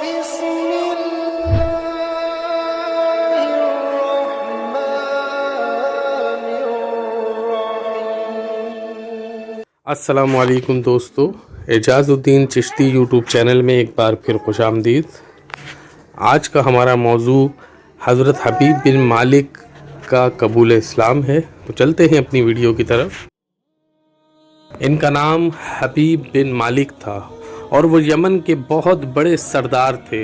بسم الله الرحمن الرحيم۔ السلام علیکم دوستو، اعجاز الدین چشتی یوٹیوب چینل میں ایک بار پھر خوش آمدید۔ آج کا ہمارا موضوع حضرت حبیب بن مالک کا قبول اسلام ہے، تو چلتے ہیں اپنی ویڈیو کی طرف۔ ان کا نام حبیب بن مالک تھا اور وہ یمن کے بہت بڑے سردار تھے۔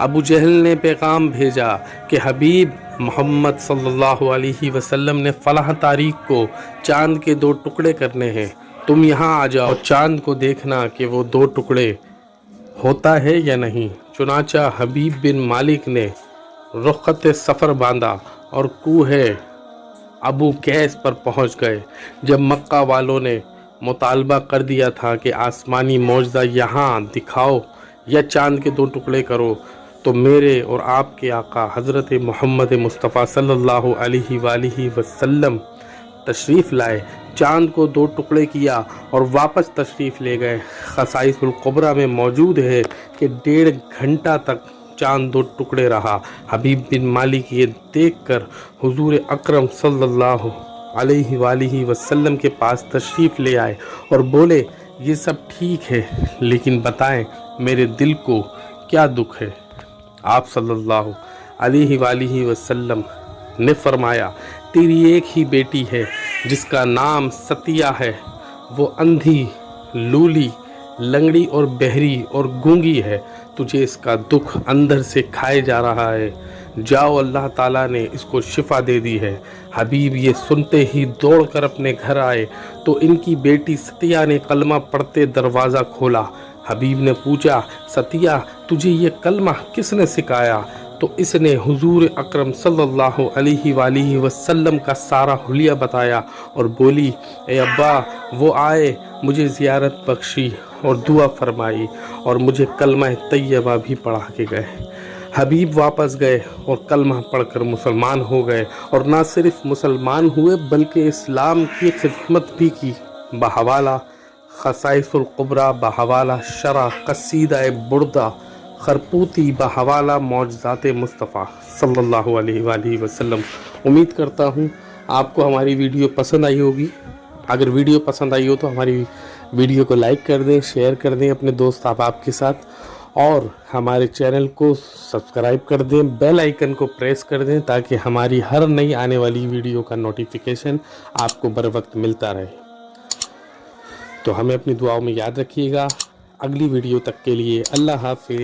ابو جہل نے پیغام بھیجا کہ حبیب محمد صلی اللہ علیہ وسلم نے فلاں تاریخ کو چاند کے 2 ٹکڑے کرنے ہیں، تم یہاں آ جاؤ، چاند کو دیکھنا کہ وہ 2 ٹکڑے ہوتا ہے یا نہیں۔ چنانچہ حبیب بن مالک نے رخت سفر باندھا اور کوہ ابو قیس پر پہنچ گئے۔ جب مکہ والوں نے مطالبہ کر دیا تھا کہ آسمانی معجزہ یہاں دکھاؤ یا چاند کے 2 ٹکڑے کرو، تو میرے اور آپ کے آقا حضرت محمد مصطفیٰ صلی اللہ علیہ وآلہ وسلم تشریف لائے، چاند کو 2 ٹکڑے کیا اور واپس تشریف لے گئے۔ خصائص الکبریٰ میں موجود ہے کہ 1.5 گھنٹہ تک چاند 2 ٹکڑے رہا۔ حبیب بن مالک یہ دیکھ کر حضور اکرم صلی اللہ علیہ وآلہ وسلم کے پاس تشریف لے آئے اور بولے، یہ سب ٹھیک ہے لیکن بتائیں میرے دل کو کیا دکھ ہے؟ آپ صلی اللہ علیہ وآلہ وسلم نے فرمایا، تیری ایک ہی بیٹی ہے جس کا نام ستیہ ہے، وہ اندھی، لولی، لنگڑی اور بہری اور گونگی ہے، تجھے اس کا دکھ اندر سے کھائے جا رہا ہے، جاؤ اللہ تعالیٰ نے اس کو شفا دے دی ہے۔ حبیب یہ سنتے ہی دوڑ کر اپنے گھر آئے تو ان کی بیٹی ستیہ نے کلمہ پڑھتے دروازہ کھولا۔ حبیب نے پوچھا، ستیہ تجھے یہ کلمہ کس نے سکھایا؟ تو اس نے حضور اکرم صلی اللہ علیہ وآلہ وسلم کا سارا حلیہ بتایا اور بولی، اے ابا وہ آئے، مجھے زیارت بخشی اور دعا فرمائی اور مجھے کلمہ طیبہ بھی پڑھا کے گئے۔ حبیب واپس گئے اور کلمہ پڑھ کر مسلمان ہو گئے، اور نہ صرف مسلمان ہوئے بلکہ اسلام کی خدمت بھی کی۔ بحوالہ خصائص الکبریٰ، بحوالہ شرح قصیدہ بردہ خرپوتی، بحوالہ معجزات مصطفیٰ صلی اللہ علیہ وآلہ وسلم۔ امید کرتا ہوں آپ کو ہماری ویڈیو پسند آئی ہوگی۔ اگر ویڈیو پسند آئی ہو تو ہماری ویڈیو کو لائک کر دیں، شیئر کر دیں اپنے دوست احباب کے ساتھ، اور ہمارے چینل کو سبسکرائب کر دیں، بیل آئیکن کو پریس کر دیں تاکہ ہماری ہر نئی آنے والی ویڈیو کا نوٹیفیکیشن آپ کو بر وقت ملتا رہے۔ تو ہمیں اپنی دعاؤں میں یاد رکھیے گا۔ اگلی ویڈیو تک کے لیے اللہ حافظ۔